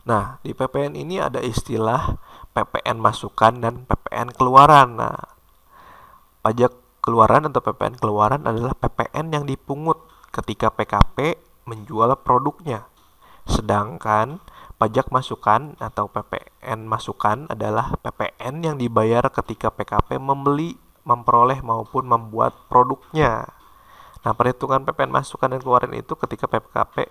Nah, di PPN ini ada istilah PPN masukan dan PPN keluaran. Nah, pajak keluaran atau PPN keluaran adalah PPN yang dipungut ketika PKP menjual produknya. Sedangkan pajak masukan atau PPN masukan adalah PPN yang dibayar ketika PKP membeli, memperoleh maupun membuat produknya. Nah, perhitungan PPN masukan dan keluaran itu ketika PKP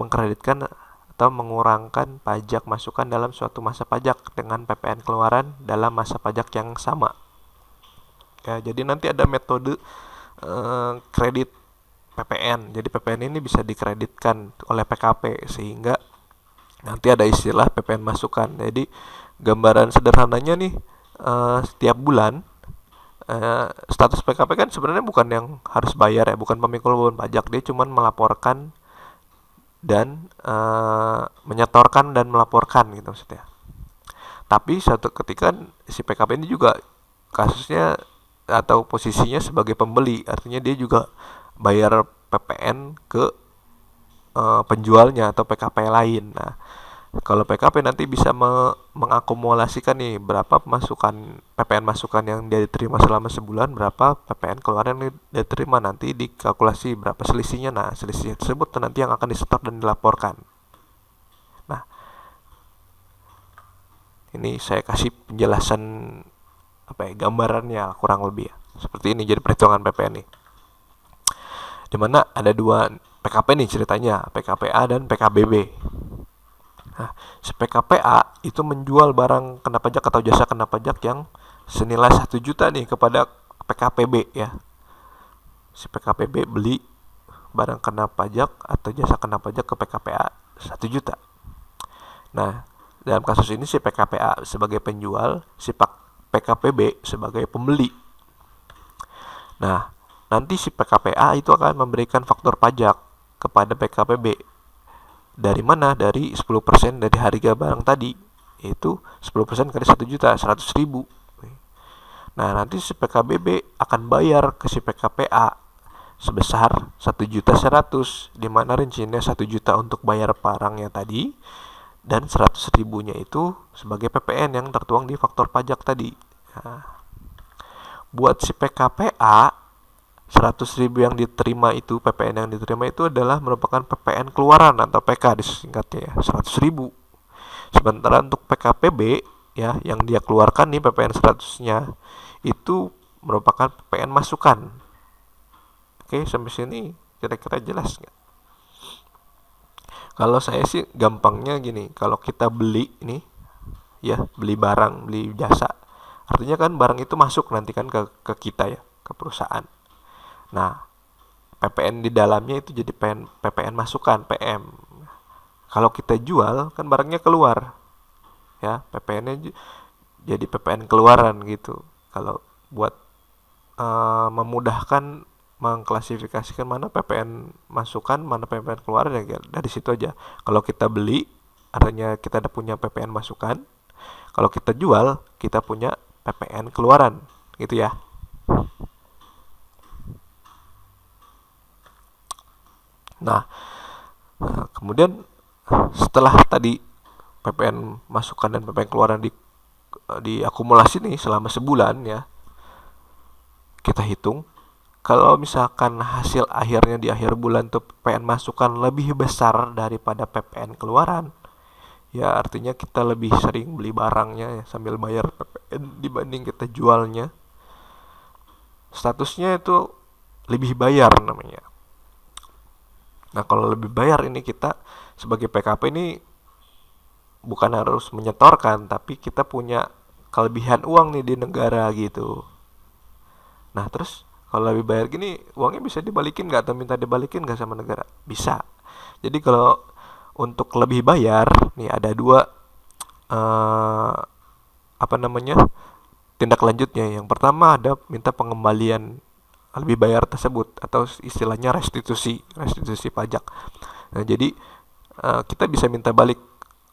mengkreditkan atau mengurangkan pajak masukan dalam suatu masa pajak dengan PPN keluaran dalam masa pajak yang sama. Ya, jadi nanti ada metode kredit PPN. Jadi PPN ini bisa dikreditkan oleh PKP sehingga nanti ada istilah PPN masukan. Jadi gambaran sederhananya nih, setiap bulan status PKP kan sebenarnya bukan yang harus bayar ya, bukan pemikul beban pajak, dia cuma melaporkan dan menyetorkan dan melaporkan gitu maksudnya. Tapi suatu ketika si PKP ini juga kasusnya atau posisinya sebagai pembeli, artinya dia juga bayar PPN ke penjualnya atau PKP lain. Nah, kalau PKP nanti bisa mengakumulasikan nih berapa masukan PPN masukan yang dia diterima selama sebulan, berapa PPN keluaran yang dia terima, nanti dikalkulasi berapa selisihnya. Nah, selisih tersebut nanti yang akan disetor dan dilaporkan. Nah, ini saya kasih penjelasan apa ya, gambarannya kurang lebih ya. Seperti ini jadi perhitungan PPN nih. Dimana ada dua PKP nih ceritanya, PKPA dan PKBB. Nah, si PKPA itu menjual barang kena pajak atau jasa kena pajak yang senilai 1 juta nih kepada PKPB ya. Si PKPB beli barang kena pajak atau jasa kena pajak ke PKPA 1 juta. Nah, dalam kasus ini si PKPA sebagai penjual, si PKPB sebagai pembeli. Nah, nanti si PKPA itu akan memberikan faktur pajak kepada PKPB. Dari mana? Dari 10% dari harga barang tadi, yaitu 10% kali 1 juta, 100.000. Nah, nanti si PKBB akan bayar ke si PKPA sebesar 1.100.000, di mana rinciannya 1 juta untuk bayar barangnya tadi dan 100.000-nya itu sebagai PPN yang tertuang di faktor pajak tadi. Nah, buat si PKPA 100.000 yang diterima itu, PPN yang diterima itu adalah merupakan PPN keluaran atau PK disingkatnya ya, 100.000. Sementara untuk PKPB ya, yang dia keluarkan nih PPN 100-nya itu merupakan PPN masukan. Oke, sampai sini kira-kira jelas nggak? Kalau saya sih gampangnya gini, kalau kita beli ini ya, beli barang, beli jasa, artinya kan barang itu masuk nanti kan ke kita ya, ke perusahaan. Nah, PPN di dalamnya itu jadi PPN masukan, PM. Kalau kita jual kan barangnya keluar ya, PPN-nya jadi PPN keluaran gitu. Kalau buat memudahkan mengklasifikasikan mana PPN masukan, mana PPN keluaran ya dari situ aja. Kalau kita beli artinya kita ada punya PPN masukan. Kalau kita jual kita punya PPN keluaran gitu ya. Nah, kemudian setelah tadi PPN masukan dan PPN keluaran diakumulasi nih selama sebulan ya, kita hitung kalau misalkan hasil akhirnya di akhir bulan tuh PPN masukan lebih besar daripada PPN keluaran, ya artinya kita lebih sering beli barangnya ya, sambil bayar PPN dibanding kita jualnya, statusnya itu lebih bayar namanya. Nah, kalau lebih bayar ini kita sebagai PKP ini bukan harus menyetorkan, tapi kita punya kelebihan uang nih di negara gitu. Nah, terus kalau lebih bayar gini, uangnya bisa dibalikin nggak atau minta dibalikin nggak sama negara? Bisa. Jadi kalau untuk lebih bayar, nih ada dua eh, apa namanya tindak lanjutnya. Yang pertama ada minta pengembalian lebih bayar tersebut atau istilahnya restitusi pajak. Nah, jadi kita bisa minta balik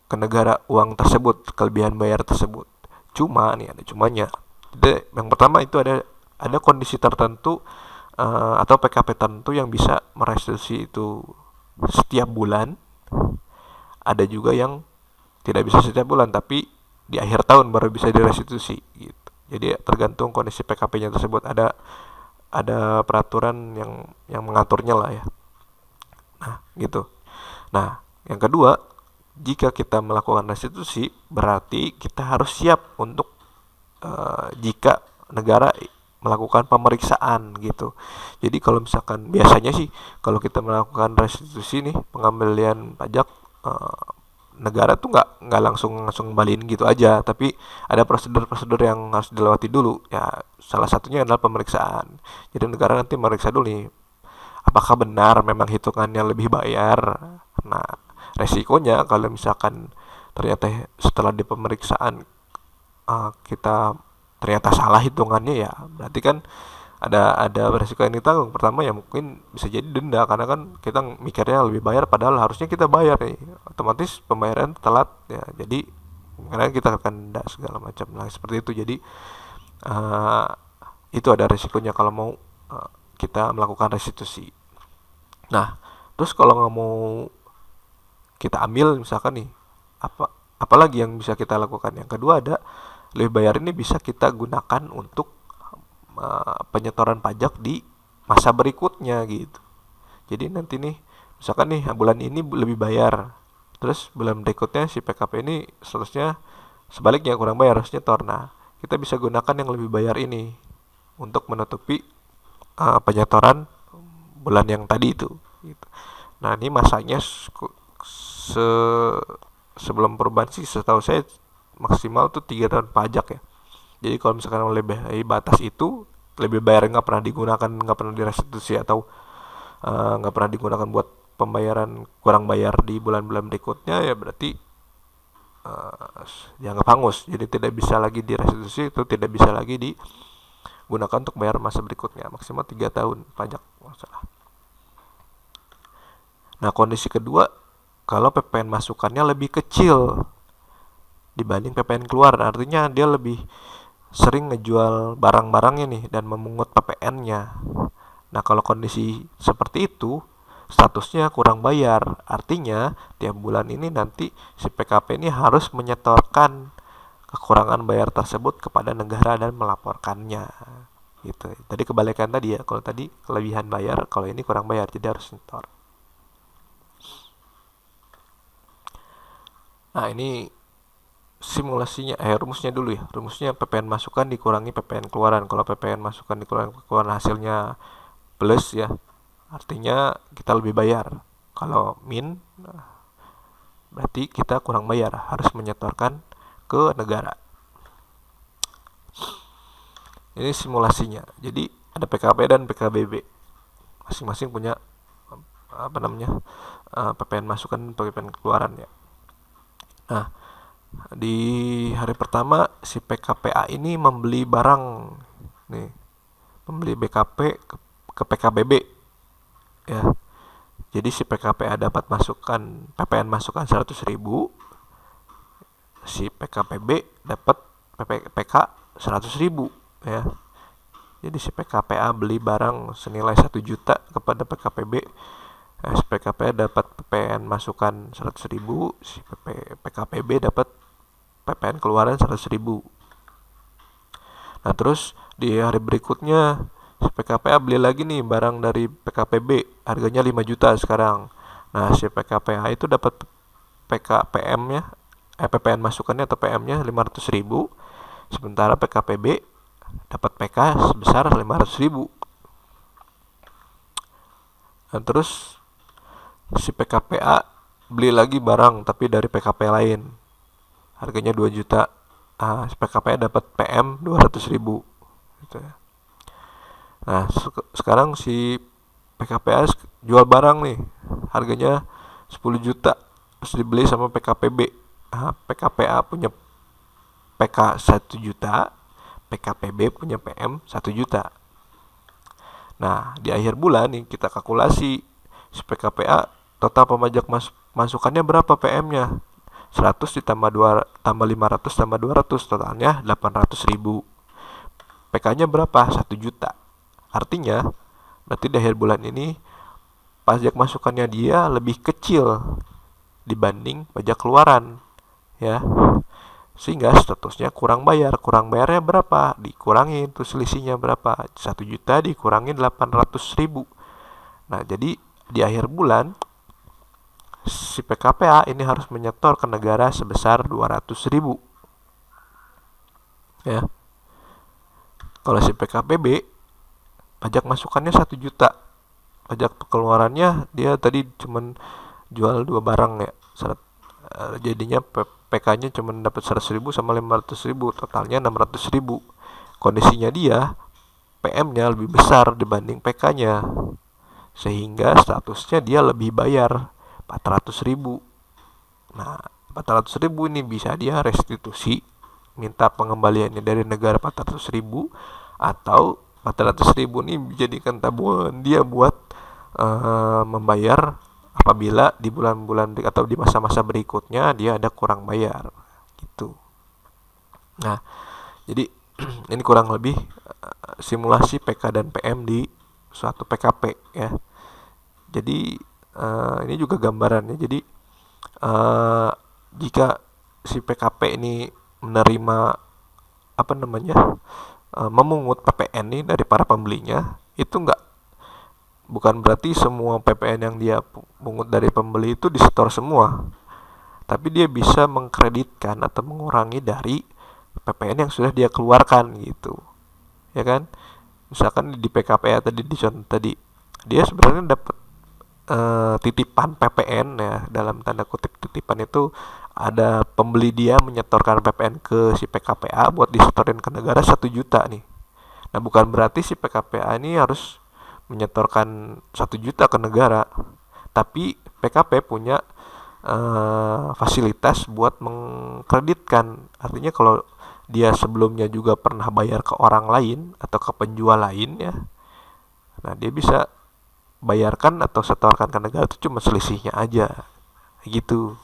ke negara uang tersebut, kelebihan bayar tersebut. Cuma nih ada cumanya. Jadi, yang pertama itu ada kondisi tertentu atau PKP tertentu yang bisa merestitusi itu setiap bulan. Ada juga yang Tidak bisa setiap bulan, tapi di akhir tahun baru bisa direstitusi gitu. Jadi tergantung kondisi PKP-nya tersebut, ada peraturan yang mengaturnya lah ya. Nah, gitu. Nah, yang kedua, jika kita melakukan restitusi, berarti kita harus siap untuk jika negara melakukan pemeriksaan gitu. Jadi kalau misalkan biasanya sih kalau kita melakukan restitusi nih, pengembalian pajak, eh, negara tuh nggak langsung langsung kembaliin gitu aja, tapi ada prosedur-prosedur yang harus dilewati dulu ya. Salah satunya adalah pemeriksaan. Jadi negara nanti meriksa dulu nih, apakah benar memang hitungannya lebih bayar. Nah, resikonya kalau misalkan ternyata setelah di pemeriksaan kita ternyata salah hitungannya, ya berarti kan ada resiko yang ditanggung. Pertama ya mungkin bisa jadi denda, karena kan kita mikirnya lebih bayar padahal harusnya kita bayar nih, otomatis pembayaran telat ya, jadi karena kita akan denda segala macam lah seperti itu. Jadi uh, itu ada resikonya kalau mau kita melakukan restitusi. Nah, terus kalau nggak mau kita ambil misalkan nih, apa apalagi yang bisa kita lakukan? Yang kedua ada lebih bayar ini bisa kita gunakan untuk penyetoran pajak di masa berikutnya gitu. Jadi nanti nih misalkan nih bulan ini lebih bayar, terus bulan berikutnya si PKP ini seterusnya sebaliknya kurang bayar, harus nyetor. Nah, kita bisa gunakan yang lebih bayar ini untuk menutupi penyetoran bulan yang tadi itu gitu. Nah, ini masanya se sebelum perubahan sih setahu saya maksimal tuh 3 tahun pajak ya. Jadi kalau misalkan lebih batas itu, lebih bayar nggak pernah digunakan, nggak pernah direstitusi, atau nggak pernah digunakan buat pembayaran kurang bayar di bulan-bulan berikutnya, ya berarti dianggap hangus. Jadi tidak bisa lagi direstitusi, itu tidak bisa lagi digunakan untuk bayar masa berikutnya, maksimal 3 tahun pajak masalah. Nah, kondisi kedua, kalau PPN masukannya lebih kecil dibanding PPN keluar, artinya dia lebih sering ngejual barang-barangnya nih dan memungut PPN-nya. Nah, kalau kondisi seperti itu, statusnya kurang bayar. Artinya, tiap bulan ini nanti si PKP ini harus menyetorkan kekurangan bayar tersebut kepada negara dan melaporkannya. Gitu. Tadi kebalikan tadi ya. Kalau tadi kelebihan bayar, kalau ini kurang bayar, jadi harus nyetor. Nah, ini simulasinya, rumusnya dulu ya. Rumusnya PPN masukan dikurangi PPN keluaran. Kalau PPN masukan dikurangi keluaran hasilnya plus ya, artinya kita lebih bayar. Kalau min, berarti kita kurang bayar, harus menyetorkan ke negara. Ini simulasinya. Jadi ada PKP dan PKBB, masing-masing punya apa namanya PPN masukan, PPN keluaran ya. Nah, di hari pertama si PKPA ini membeli barang nih, membeli BKP ke PKBB ya. Jadi si PKPA dapat masukan PPN masukan 100.000, si PKPB dapat PK 100.000 ya. Jadi si PKPA beli barang senilai 1 juta kepada PKPB, si PKPA dapat PPN masukan 100.000, si PKPB dapat PPN keluaran 100.000. Nah, terus di hari berikutnya si PKPA beli lagi nih barang dari PKPB, harganya 5 juta sekarang. Nah, si PKPA itu dapat PKPM-nya, PPN masukannya atau PM-nya 500.000, sementara PKPB dapat PK sebesar 500.000. Nah, terus si PKPA beli lagi barang tapi dari PKP lain, harganya 2 juta. Nah, si PKPA dapat PM 200.000 gitu ya. Nah, sekarang si PKPA jual barang nih, harganya 10 juta, terus dibeli sama PKPB. Nah, PKPA punya PK 1 juta, PKPB punya PM 1 juta. Nah, di akhir bulan nih kita kalkulasi si PKPA total pemajak masukannya berapa PM-nya. 100 ditambah 2 tambah 500 tambah 200, totalnya 800.000. PK-nya berapa? 1 juta. Artinya berarti di akhir bulan ini pajak masukannya dia lebih kecil dibanding pajak keluaran ya, sehingga statusnya kurang bayarnya berapa, dikurangin tuh selisihnya berapa, 1 juta dikurangi 800.000. Nah, jadi di akhir bulan si PKPA ini harus menyetor ke negara sebesar 200.000, ya. Kalau si PKPB, pajak masukannya 1 juta, pajak pengeluarannya dia tadi cuman jual 2 barang ya, jadinya PK-nya cuma dapat 100.000 sama 500.000, totalnya 600.000. Kondisinya dia PM-nya lebih besar dibanding PK-nya, sehingga statusnya dia lebih bayar 400.000. Nah, 400.000 ini bisa dia restitusi, minta pengembaliannya dari negara 400.000, atau 400.000 ini dijadikan tabungan dia buat membayar apabila di bulan-bulan atau di masa-masa berikutnya dia ada kurang bayar gitu. Nah, jadi ini kurang lebih simulasi PK dan PM di suatu PKP ya. Jadi ini juga gambarannya. Jadi jika si PKP ini menerima memungut PPN nih dari para pembelinya, itu bukan berarti semua PPN yang dia pungut dari pembeli itu disetor semua, tapi dia bisa mengkreditkan atau mengurangi dari PPN yang sudah dia keluarkan gitu, ya kan? Misalkan di PKP tadi, di contoh tadi, dia sebenarnya dapat titipan PPN ya, dalam tanda kutip titipan itu ada pembeli dia menyetorkan PPN ke si PKPA buat disetorin ke negara 1 juta nih. Nah, bukan berarti si PKPA ini harus menyetorkan 1 juta ke negara, tapi PKP punya fasilitas buat mengkreditkan. Artinya kalau dia sebelumnya juga pernah bayar ke orang lain atau ke penjual lain ya, nah dia bisa bayarkan atau setorkan ke negara itu cuma selisihnya aja gitu.